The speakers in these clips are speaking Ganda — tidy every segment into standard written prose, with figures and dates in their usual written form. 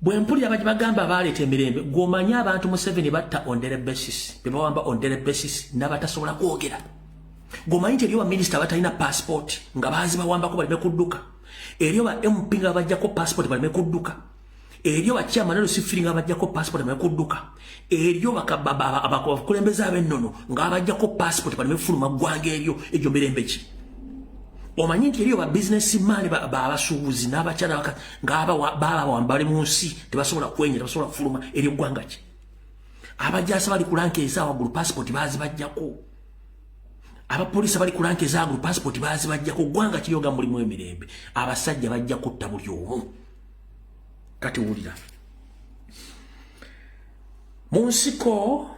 bwempulira baji bagamba baleeta emirembe gw'omanya abantu Museveni batta on daily basis bebawamba on daily basis n'abatasobola kwogera gw'omanyi nti eriyo baminisita batalina passport nga baazi bawambako baleme kudduka eriyo ba MP nga bajjako passport baleme kudduka eriyo bakyama nalo sifiri nga bajjako passport baleme kudduka eriyo abakulembeze ab'ennono nga bajjako passport baleme fuluma ggwanga eryo egyo mirembe ki omanyi nti eriyo ba businessman abasuubuzi n'abakyala nga baba bali mu nsi tebasobola kwenya tebasobola fuluma eryo ggwanga ki abajjaasa bali ku lanka ezawaggulu passport baazi bajjako abapoliisi bali ku lanka ezawaggulu passport baazi bajjako ggwanga kiryoga mulimu emirembe abasajja bajja kutta buli omu kati wulira mu nsiko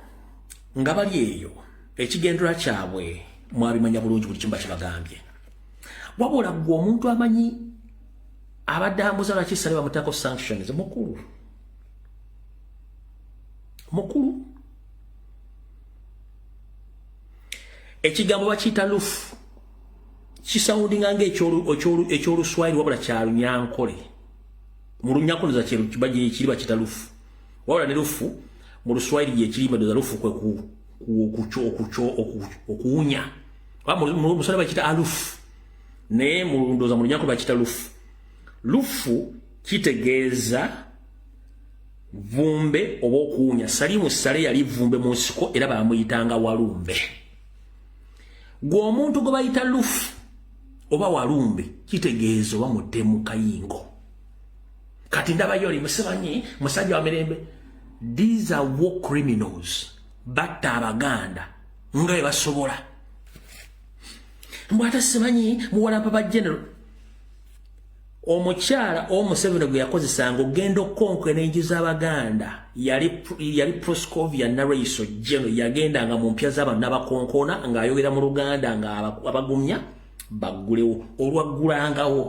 nga bali eyo ekigendera kyabwe mwabimanya bulungi buli kimba kibagambye wabula gwe omuntu amanyi abadde ambuza lwaki sale bamutako sanctions mukulu ekigambo bakiyita lufu kisawundinga ng'ekyoluswayiri wabula kya Lunyankole mu Lunyankole za kiri bakiyita lufu wabula ne lufu mu Luswayiri yekirimba doza lufu kwe okuwunya musole bakiyita alufu naye mulundoza mu Lunyankole bakiyita lufu lufu kitegeeza vumbe oba okuwunya Salimu Sale yali vumbe mu nsiko era bamuyitanga walumbe gwe omuntu gwe bayita lufu oba walumbe kitegeeza oba mutemu kayingo kati ndabayo oli musimanyi musajja wa mirembe these are war criminals batta abaganda nga bwe basobola mbwata simanyi muwalampa ba general omukyala Museveni gwe yakozesanga ogenda okonko enengi z'abaganda yali Proscovia Naraiso General yagendanga mu mpya z'abantu n'abakonkona ng'ayogera mu Luganda nga abagumya baggulewo olwaggulangawo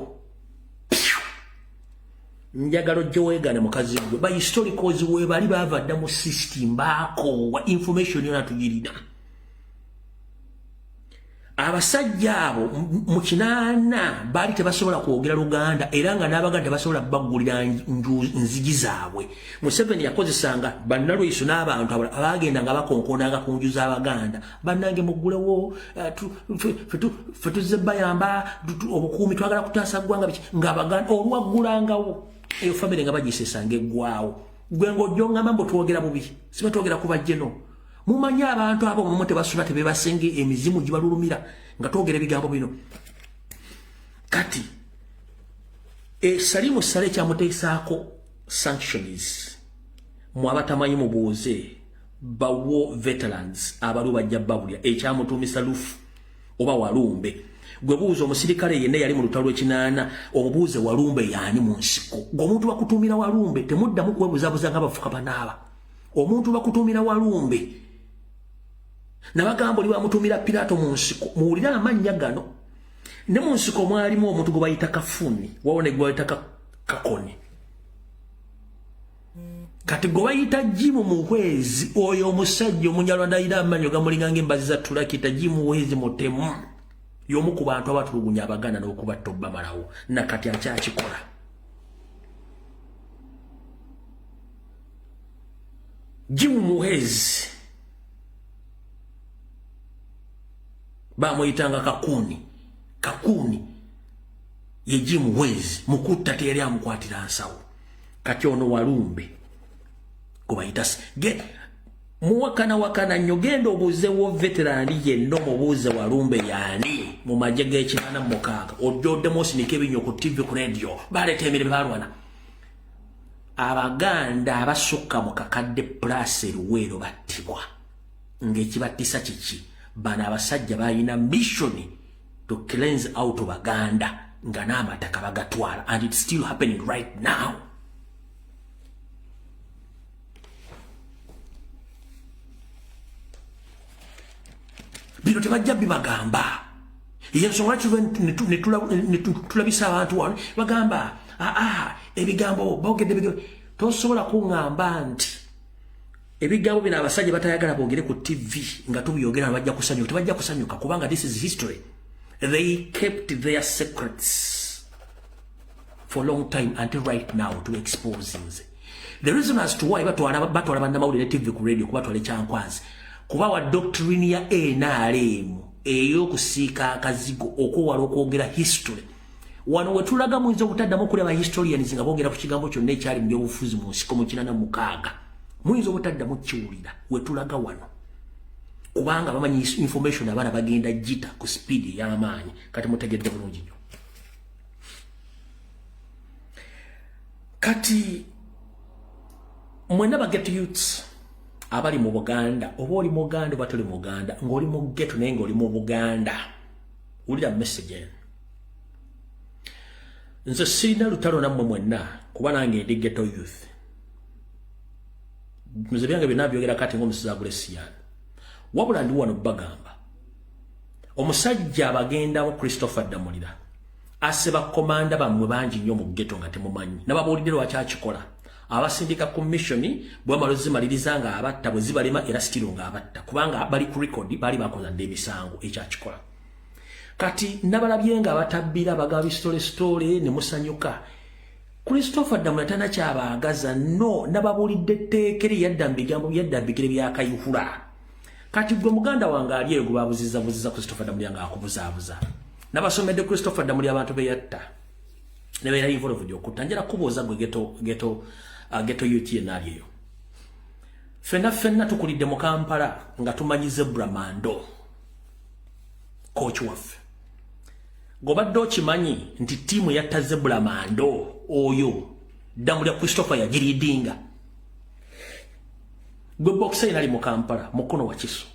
njagalo gye weegane mukazi gwe ba historicals we bali baavadda mu system baakoowa information yona tugirina abasajja abo mu kinaana baali tebasobola kwogera Luganda era nga n'abaganda tebasobola baggulira nzigi zaabwe Museveni yakozesanga bannalwiso n'abantu abagenda nga bakonkonanga ku nju z'abaganda bannange muggulewo fe tuzze bayamba obukuumi twagala kutaasa ggwanga biki ng'abaganda olwaggulangawo eyo famire nga bagisesanga eggwawo gwe ng'ojjongamba mbu twogera bubi siba twogera ku bajjeno mumanyi abantu abo mu tebasula tebebasenge emizimu gibalulumira nga twogera ebigambo bino kati Salimu Sale kyamuteesaako sanctions mu abatamanyi mubuuze ba war veterans abalu bajja babulya ekyamutuumisa lufu oba walumbe gwe buuza omusirikale yenna yali mu lutalo lw'ekinaana omubuuze walumbe yaani mu nsiko ng'omuntu bakutuumira walumbe temuddamu kwebuzabuza nga bafuka banaaba omuntu bakutuumira walumbe nabagamba oli bamutuumira Pirato mu nsiko muwulira amannya gano ne mu nsiko mwalimu omuntu gwe bayita Kafuni wawone gwe bayita Kakoni kati gwe bayita Jimu Muhwezi oyo omusajja Omunyarwanda ayina amannya gamulinga ng'embazzi za tulakita Jimu Muhwezi mutemu y'omu ku bantu abatulugunya abaganda n'okubatta obbamalawo nakati akyakikola Jimu Muhwezi bamuyitanga Kakuni ye Jimu Muhwezi mukutta teyali amukwatira nsawo kati ono walumbe kubayita muwakana nnyo genda obuuzewo veterani yenna omubuuze walumbe yaani mu magye g'ekinaana mu mukaaga ojjoddemu osinika ebinyo ku TV ku radio baleeta emirembe balwana abaganda abasukka mu kakadde pulaasi eruweero battibwa ng'ekibattisa kiki bano abasajja balina mission to cleanse out baganda nga n'amataka bagatwala and it's still happening right now bino tebajja bibagamba yensonga netulabisa abantu wano bagamba ebigambo boogedde tosobola kuŋŋamba nti ebigambo bino abasajja batayagala boogere ku TV nga tubyogera bajja kusanyuka tebajja kusanyuka kubanga this is history they kept their secrets for a long time until right now to expose The reason as to why batwala bannamawulire TV ku radio kubatwala ekyankwanzi kuba wa doctrine ya NRM ey'okusiika akazigo okuwala okwogera history. Wano wetulaga muyinza obutaddamu kulaba historians nga boogera ku kigambo kyonna ekyali mu byobufuzi mu nsiko mu 86. Muyinza obutaddamu kiwulira wetulaga wano kubanga bamanyi information abaana bagenda jita ku speed y'amaanyi. Kati mutegedde bulungi nnyo. Kati mwena ba get youths abali mu Buganda oba oli mu Buganda oba toli mu Buganda ng'oli mu ghetto naye ng'oli mu Buganda wulira message. Nze sirina lutalo nammwe mwenna kuba nange ndi ghetto youth. Nze byange byonna byogera kati ng'omusizi Agulesiyani. Wabula ndi wano bagamba omusajja abagendamu Christopher Damulira aseba komanda bamwe bangi nnyo mu ghetto nga temumanyi nababuulidde lwaki akikola. Abasindika commission bwamala zimaliriza nga abatta bwe zibalema era sitiro nga abatta kubanga bali ku record bali bakola ndemisango ekyakikola. Kati nabalabye nga abatabbira bagaba story ne musanyuka. Christopher Damulira tana kyabaagaza no nababuulidde etteekere yadda mbigambo yadda bigere byakayuhula. Kati gwe muganda wange ali eyo babuziza Christopher Damulira nga akubuzaabuza. Nabasomedde Christopher Damulira abantu be yatta. Ne beera involved okutangira kubuuza gwe ghetto youth yenali eyo. Fenna tukulidde mu Kampala nga tumanyi Zebra Mando. Coach waffe. Gobadde okimanyi nti tiimu yatta Zebra Mando oyo Damulira Christopher yagiridinga. Gwe boxer nali mu Kampala mukono wa Kiso.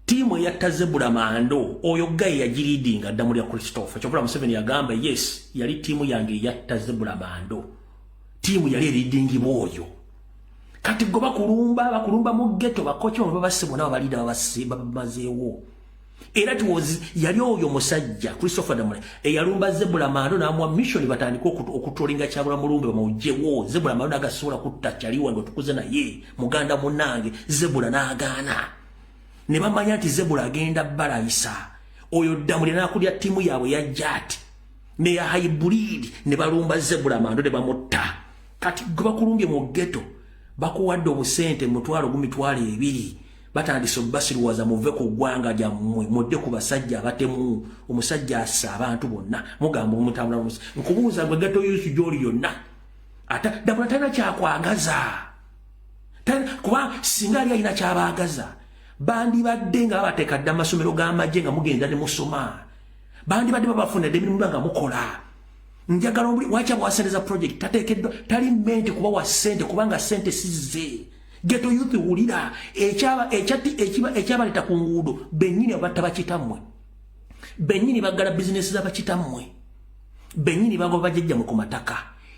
Tiimu yatta Zebra Mando oyo gayi yagiridinga Damulira Christopher. Kyokula Museveni yagamba yes yali tiimu yange yatta Zebra Mando. Tiimu yali eridingi boyo. Kati go bakulumba mu ghetto bakocho babasebo nabo balida babasiba bamazeewo. Era yali oyo musajja Christopher Damulira eyalumba Zebra Mando n'amwa mission batandika okutolinga Kyabula Mulumbe bamujjewo. Zebra Mando agasobola kutta kyaliwa ngo tukuze naye muganda munnange Zebra n'agaana. Ne bamanya nti Zebra agenda balayisa oyo Damulira n'akulya tiimu yaabwe ya Jati ne ya hybrid ne balumba Zebra Mando ne bamutta. Kati gwe bakulumbye mu ghetto bakuwadde obusente mutwalo 2,200 batandise basiruwaza muve ku ggwanga lyammwe mudde ku basajja abatemu omusajja assa abantu bonna mugamba omutambula nkubuuza gwe ghetto youth gy'oli yonna ata Damulira talina kyakwagaza kuba singa ali alina kyabaagaza bandibadde nga babateeka dda amasomero g'amagye nga mugenda ne musoma bandibadde babafunidde emirimu nga mukola. Njagala wacha bwasendeza project tatekeddwa tali mente kuba wa sente kubanga sente sizze. Ghetto youth wulira ekyaba leta ku nguudo bennyini abatta bakitamwe. Bennyini bagala business z'abakitamwe. Bennyini bagoba bajjajja mu kumataka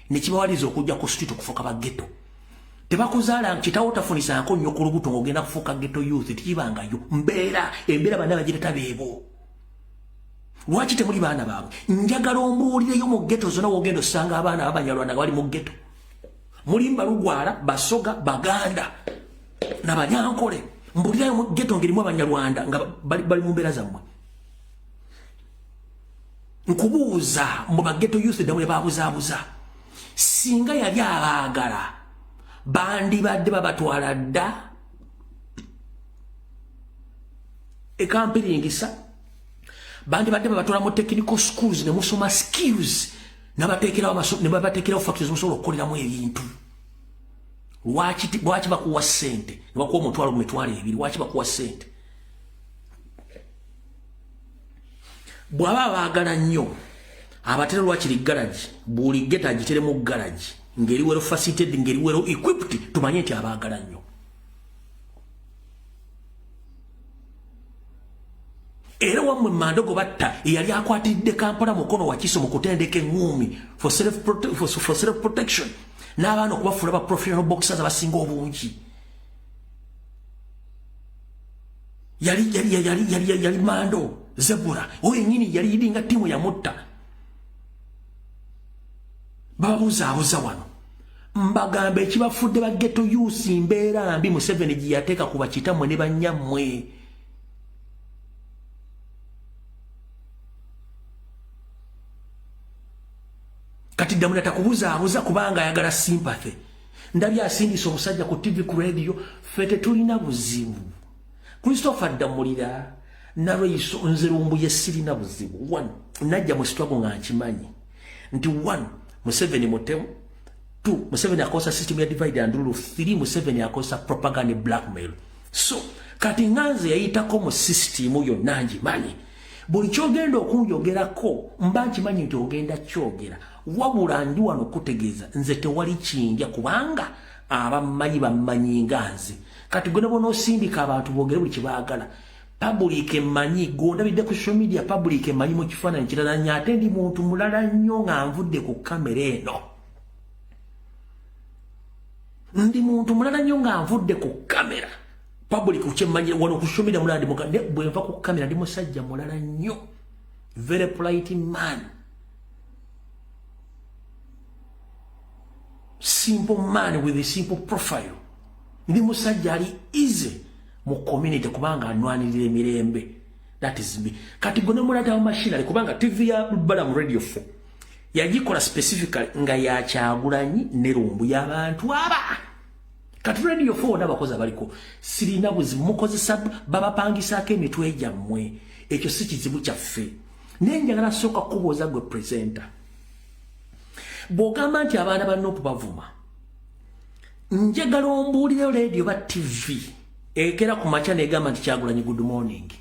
ne kibawaliza okujja ku street okufuuka ba ghetto. Tebakuzaala kitawo tafunisa nko nnyo ku lubuto ng'ogenda kufuuka ghetto youth tikibangayo embeera bana bagireta beebo. Lwaki temuli baana baabwe? Njagala ombuulireyo mu ghetto zonna wogenda osanga abaana b'Abanyarwanda nga bali mu ghetto. Mulimba Lugwala, Basoga, Baganda n'Abanyankole. Mbuulirayo mu ghetto ngerimu Abanyarwanda nga bali mu mbeera zammwe. Nkubuuza mu ba ghetto youth Damulira baabuzaabuza. Singa yali abaagala bandibadde babatwala dda ekampiringisa bandibadde babatwala mu technical schools ne musoma skills nabateekerawo factories musobola okukoleramu ebintu. Lwaki bakuwa ssente ne bakuwa omutwalo mu mitwalo 2 lwaki bakuwa ssente? Bw'aba baagala nnyo abatera lwakiri garage buli geta agitere mu garage ngeri wero facilitated ngeri wero equipped tumanye nti abaagala nnyo. Era wamwe Mandogo batta yali akwatidde Kampala mukono wa Kiso mu kutendeka engumi for self protection n'abaana okubafuula ba professional boxers abasinga obungi. Yali Mando Zebra oyo yennyini yali yidinga ttiimu yamutta. Babuzaabuza wano mbagamba ekibafudde ba ghetto youth mbeera mbi Museveni gye yateeka ku bakitamwe ne bannyammwe. Kati Damulira takubuzaabuza kubanga ayagala sympathy. ndabi asindisa omusajja ku TV ku radio fete tulina buzibu Christopher Damulira na Reiso Nzerumbu yesirina buzibu 1 najja mu struggle nga nkimanyi nti 1 Museveni mutemu 2 Museveni akosa system ya divide and rule 3 Museveni akosa propaganda blackmail so kati nganze yayitako mu system yo nanji manyi buli kyogenda okunjogerako mba nkimanyi nti ogenda kyogera wabula ndi wano kutegeeza nze tewali kinja kubanga abammanyi bammanyi nganze kati gwe bono osindika abantu boogere buli kibaagala public emanyi gondabidde ku social media public emanyi mu kifaananyi kirala nyaate ndi muntu mulala nnyo nga nvudde ku kamera eno ndi muntu mulala nnyo nga nvudde ku kamera public uchemanyi wano ku social media mulala ndi mukande bwe nva ku kamera ndi musajja mulala nnyo very polite man simple man with a simple profile ndi musajja ali easy mu community kubanga anwanirira emirembe that is me kati gone mulata wa machinery kubanga TV ya Balam Radio 4 yagikola specifically nga ya Kyagulanyi ne Lumbu y'abantu aba kati Radio 4 nabakoza baliko sirina buzibu mukozesa babapangisako emitwe gyammwe ekyo si kizibu kyaffe nenjagala soka kubuuza gwe presenter bw'ogamba nti abaana ba Nopu bavuma njagala ombuulire radio ba TV ekera ku makya negamba nti Kyagulanyi good morning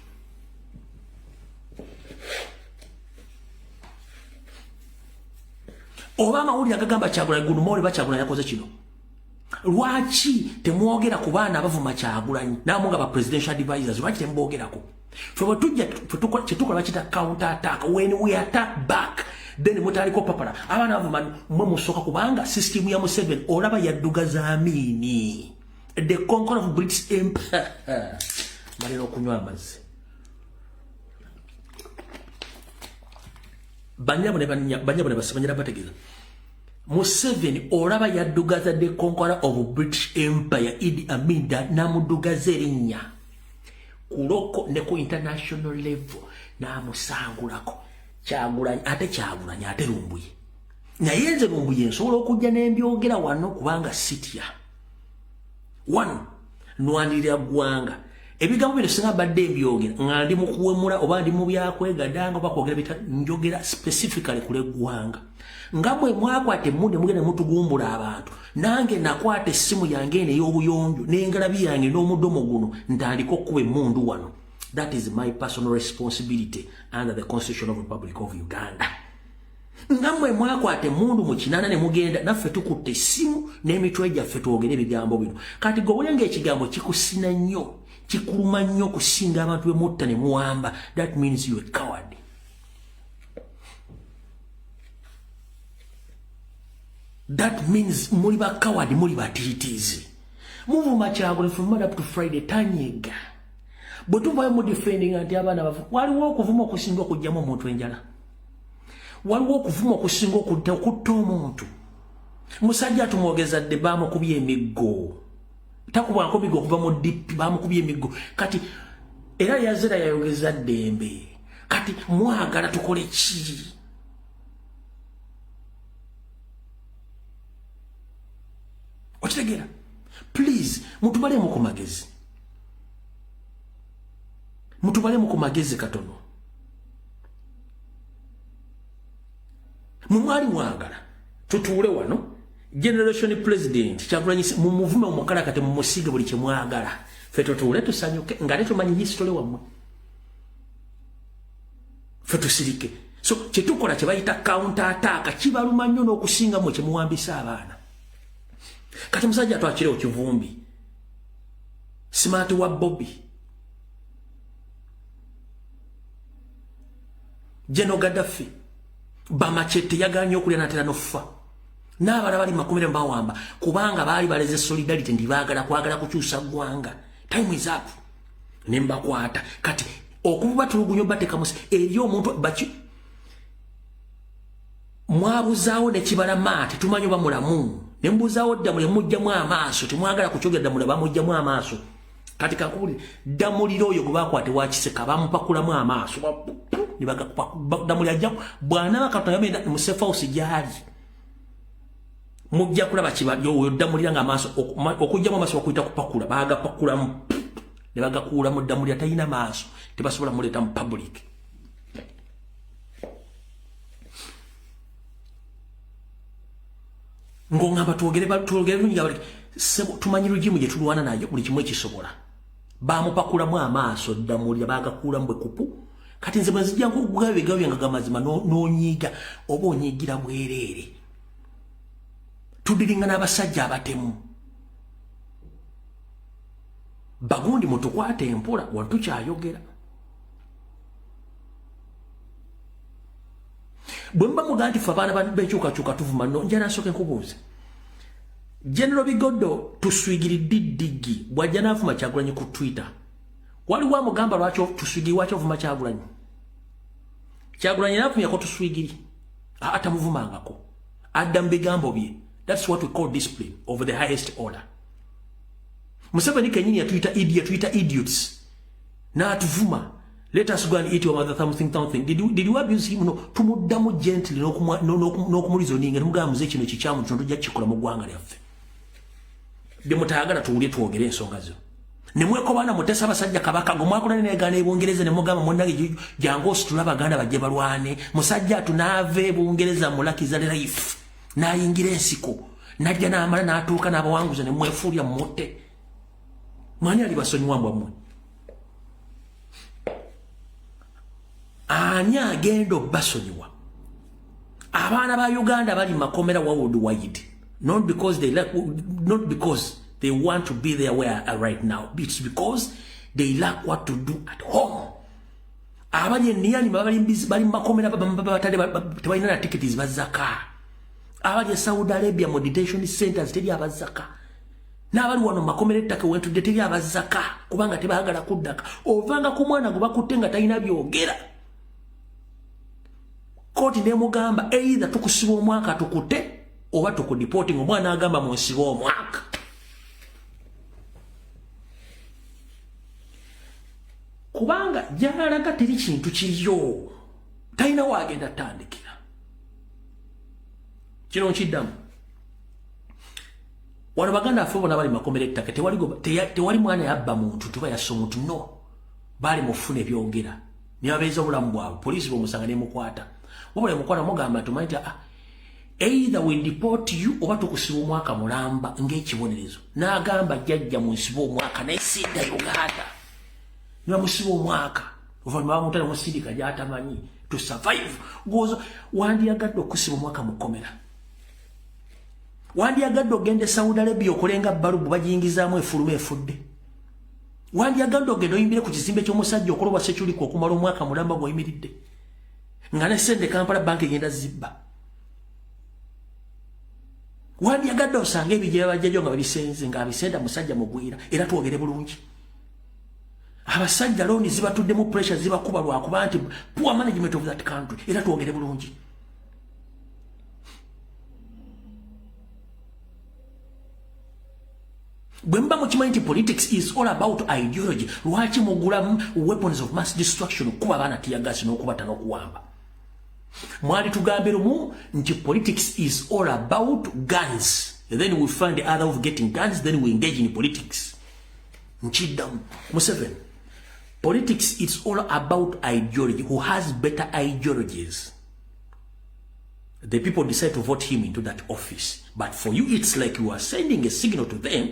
oba amawulire agagamba Kyagulanyi good morning Kyagulanyi yakoze kino lwaki temwogera ku baana abavuma Kyagulanyi namwe nga ba presidential advisors lwaki tembogerako ffe bwe tujja kyetukola bakita counter attack when we attack back then mutaliko papala abaana bavuma mwe musooka kubanga system ya Museveni olaba yadduga zaamini the conqueror of British Empire malero okunywa amazzi banyabone basabanyira bategeeza Museveni olaba yaddugaza the conqueror of British Empire Idi Amin namudugaza erinnya kuloko ne ku international level namusangulako Kyagulanyi ate Lumbuye naye nze Lumbuye nsobola okujja n'embyogera wano kubanga sitya 1 nwanirira ggwanga ebigambo bino singa badde mbyogera nga ndi mu kuwemula oba ndi mu byakwegadanga oba kwogera bita njogera specifically kule ggwanga nga bwe mwakwate munde mugenda mutugumbula abantu nange nakwata essimu yange ene y'obuyonjo n'engalabi yange n'omudomo guno ntandika okuba emmundu wano that is my personal responsibility under the Constitution of the Republic of Uganda nga mwe mwakwate mundu mu kinana ne mugenda naffe tukutte essimu n'emitwe gyaffe twogere ebigambo bino kati gobulenge ekigambo kikusina nnyo kikuluma nnyo kusinga abantu be mutta ne muwamba that means you a coward that means muli ba coward muli batiitiizi muvuma Kyagulanyi from Monday up to Friday tanyega bwe tuvayo mu defending anti abaana bavu waliwo okuvuma okusinga okujjamu omuntu enjala waliwo okuvuma okusinga okutta omuntu musajja tumwogeza dde bamukubye emiggo takubwako migo okuva mu dipi bamukubye emiggo kati era yazira yayogeza ddembe kati mwagala tukole ki okitegeera please mutubalemu ku magezi katono mumwali mwagala tutuule wano generation president Kyagulanyi mu muvume omukala kati mu musige buli kye mwagala ffe tutuule tusanyuke nga ne tumanyi history wammwe ffe tusirike so kyetukola kye bayita counter attack kibaluma nnyo n'okusinga mu kye muwambisa abaana kati musajja twakirewo Kivumbi smart wa Bobby General Gaddafi bamachete yaganye okulya natera nofa n'abala bali makumire mbawamba kubanga bali baleze solidarity ndibagala kwagala kukyusa gwanga time is up nemba kwata kati okuba tulugunyo bateka musi eriyo omuntu bachi mwabuzaawo ne kibala mate tumanyo bamulamu nembuzaawo ddamule mujjamu amaaso temwagala kukyogera ddamule bamujjamu amaaso kati kakuli damuliro oyo gubakwate wakiseka bamupakulamu amaaso nibaga ddamule ajja bwana bakatonda yamenda mu safe house gyali mujja kulaba kibadyo oddamulira nga amaaso okujjamu amaaso bakuyita kupakula bagapakulamu ne bagakuula mu ddamulira talina maaso tebasobola muleeta mu public. Ng'ongamba twogere bulungi nga tumanyi lugimu gye tulwana nayo buli kimu ekisobola. Bamupakulamu amaaso ddamulira bagakuulamu bwe kupu. Kati nze bwe nzijja nkugaba ebigambo byange ag'amazima n'onyiiga oba onyiigira bwereere. Tudiringa n'abasajja abatemu. Bagundi mutukwate empola wantu kyayogera. Bwe mba mugaa nti ffe abaana b'enkyukakyuka tuvuma nno nja nasooka nkubuuze. General Bigodo tuswigiridde Digi bw'ajja n'avuma Kyagulanyi ku Twitter. Waliwo amugamba lwaki tuswigiri waki ovuma Kyagulanyi. Kyagulanyi n'avumyako tuswigiri. Atamuvumangako. Adda mu bigambo bye. That's what we call discipline of the highest order. Museveni kenyini yatuyita idiots. N'atuvuma. Let us go and eat your mother something. Did you abuse him? No. Tumuddamu gently n'okumulizoninga nemugamba muze kino kikyamu kino tujja kukikola mu ggwanga lyaffe. Bye mutaagala tuwulye twogere ensonga zo. Ne mwekobaana mutesa abasajja Kabaka gomwakola n'egaana ebungereza ne mugamba munnange jangu ositula Abaganda bajje balwane. Musajja tunaave Bungereza mulakiza life. N'ayingira ensiko. Najja n'amala n'atuuka n'abawanguza ne mwefuulya mutte. Mwani ali basonyiwa mbwammwe. Ani agenda obbasonyiwa? Abaana ba Uganda bali makomera worldwide. Not because they want to be there where are right now. It's because they lack what to do at home. Abanye niyani bali makomera tebalina na tickets bazaka. Abanye Saudi Arabia meditation centers teri abazaka. N'abali wano makomera ettaka wentu teri abazaka kubanga tebaagala kuddaka. Ovanga ku mwana gwe bakutte nga talina byogera. Koti ne mugamba either tukusiba omwaka tukute oba tukudeporting omwana agamba munsiba omwaka. Kubanga jalaga teri kintu kiriyo. Talina waagenda tandikira. Kino nkiddamu. Wano Baganda affe bonna bali makomera ettaka tewali mwana yabba muntu tuba yassa omuntu no. Bali mufuna ebyogera. Nibabeeza obulamu bwabwe. Poliisi bw'omusanga n'emukwata. Wabula mukwata mugamba tumanyi nti either we deport you oba tukusiba omwaka mulamba ng'ekibonerezo. N'agamba jjajja munsiba omwaka naye sidda Uganda. Niba musiba omwaka oluvannyuma bamutale musindika gy'atamanyi to survive. Gwoza wandiyagadde okusiba omwaka mukomera. Wandiyagadde ogende Saudi Arabia okolenga balubu bagiyingizaamu efuluma efudde. Wandiyagadde ogende oyimbire ku kizimbe ky'omusajja okolobwa sekyuliko okumala omwaka mulamba gw'oyimiridde. Nga ne sente Kampala banki egenda zibba. Wandiyagadde osanga ebijja bajjajjo nga babisenze nga abisenda musajja mugwira era twogere bulungi. Abasajja looni zibatuddemu pressure zibakuba lwakuba nti poor management of that country era twogere bulungi. Bwemba mukimanyi nti politics is all about ideology. Lwaki mugula weapons of mass destruction kuba abaana tiyagasi n'okubata n'okuwamba. Mwali tugambe lumu nti politics is all about guns. And then we find the other of getting guns, then we engage in politics. Nkiddamu. Museveni. Politics is all about ideology. Who has better ideologies? The people decide to vote him into that office. But for you, it's like you are sending a signal to them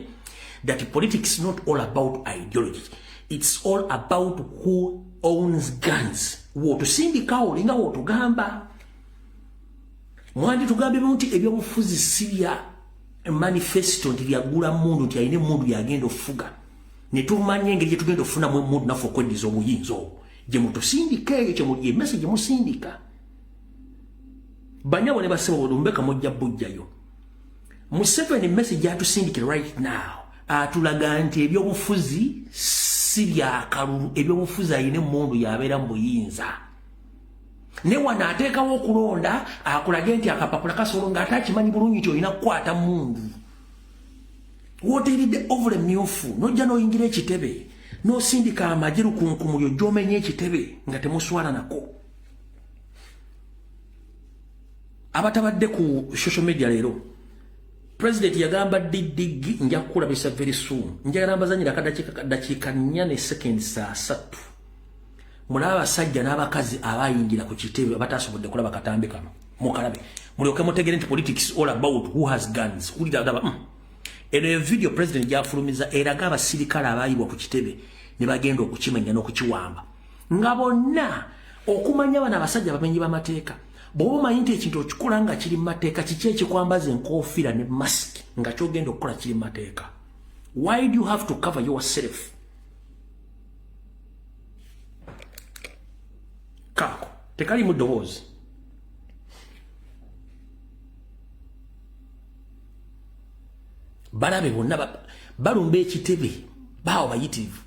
that politics is not all about ideology. It's all about who owns guns. Wotusindika olinga wotugamba. Mwandi tugambe nti ebyobufuzi sibya manifesto nti lyagula mundu nti ayine mundu yagenda ofuga. Ne tumanye engeri gye tugenda ofuna mu mundu nafu okweddiza obuyinza obwo. Gye mutusindika eyo kye muli message musindika. Banyawo ne basaba olumbeka mujja bujjayo. Museveni message atusindikira right now. Atulaga nti ebyobufuzi si bya kalulu, ebyobufuzi ayine mundu yabeera mu buyinza. Ne wana ateekawo okulonda akulage nti akapapula kasolo ng'ate akimanyi bulungi nti olina kukwata mundu. Wooteeridde ovule myufu n'ojja n'oyingira ekitebe n'osindika amajeru ku nkumulyo gy'omenya ekitebe nga temuswala nako. Abatabadde ku social media leero President yagamba didigi nja kulabisa very soon. Njagala mbazanyira dakika 4 ne seconds 3. Mulaba sajja n'abakazi abayingira ku kitebe batasobodde kulaba katambe kano. Mukalabe. Mulyoke mutegere nti politics all about who has guns. Ulira gaba. Eno video president yafulumiza eraga abasirikale abayibwa ku kitebe ne bagenda okukimenya n'okukiwamba. Nga bonna okumanya bana abasajja bamenyi b'amateeka. Bobo mayinti ekintu okikola nga kiri mu mateeka kiki ekikwambaza enkofiira ne mask nga kyogenda okukola kiri mu mateeka. Why do you have to cover yourself? Kako tekali mu ddoboozi. Balabe bonna balumba ekitebe bawo bayitivu.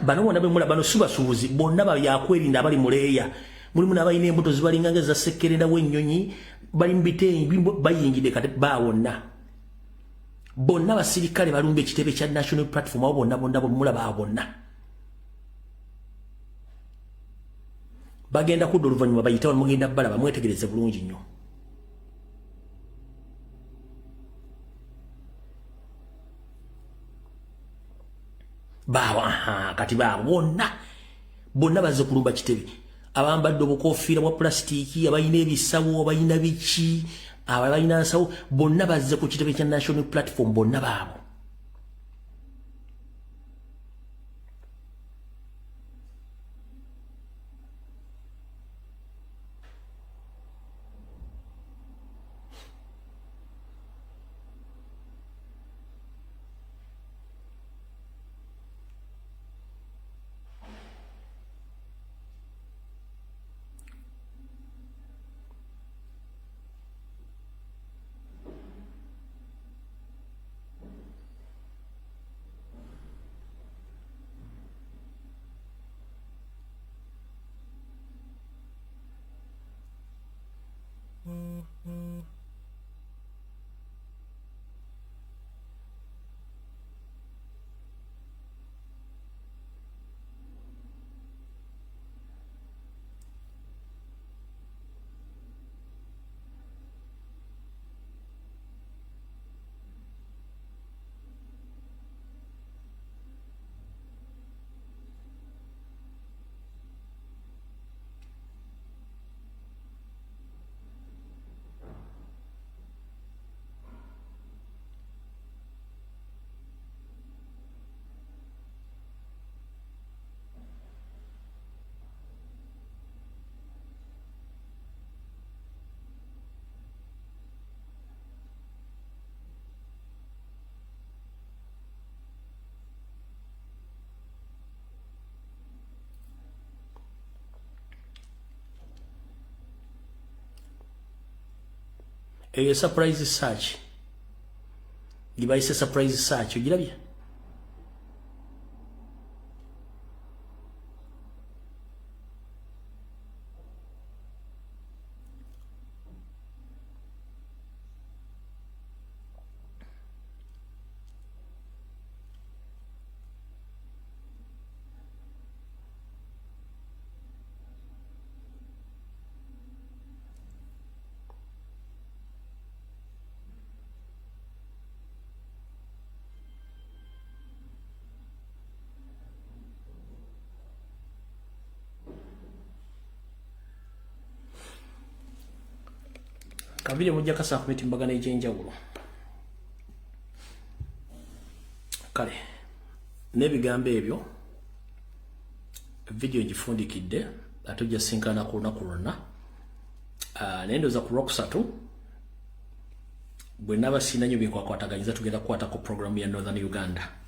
Bano bonna bemula bano subasubuzi bonna yakwerinda abali muleeya mulimu n'abalina embuto zibalinga nga za sekkerera w'ennyonyi bali mu bitenyi bayingidde kati bawonna bonna basirikale balumba ekitebe kya national platform abo bonna bemula bawonna bagenda kudda oluvannyuma bayitawo mugenda balaba mwetegereze bulungi nnyo. Bawa kati bawo bonna bazze kulumba kitebe abambadde obukofiira bwa plastiki abayina ebisawo abayina biki abayina nsawo bonna bazze ku kitebe kya national platform bonna baabo. A surprise search. Give us a surprise search. You get it? Kabili mujja kasa kumitimbagana ejenjawulo. Kale nebigambo ebyo video gifundikidde atujja sinkana ku lunaku lwonna. Nendoza ku Rokusatu bwe naba sina nnyo bye nkwataganyiza tugenda kukwata ku program ya Northern Uganda.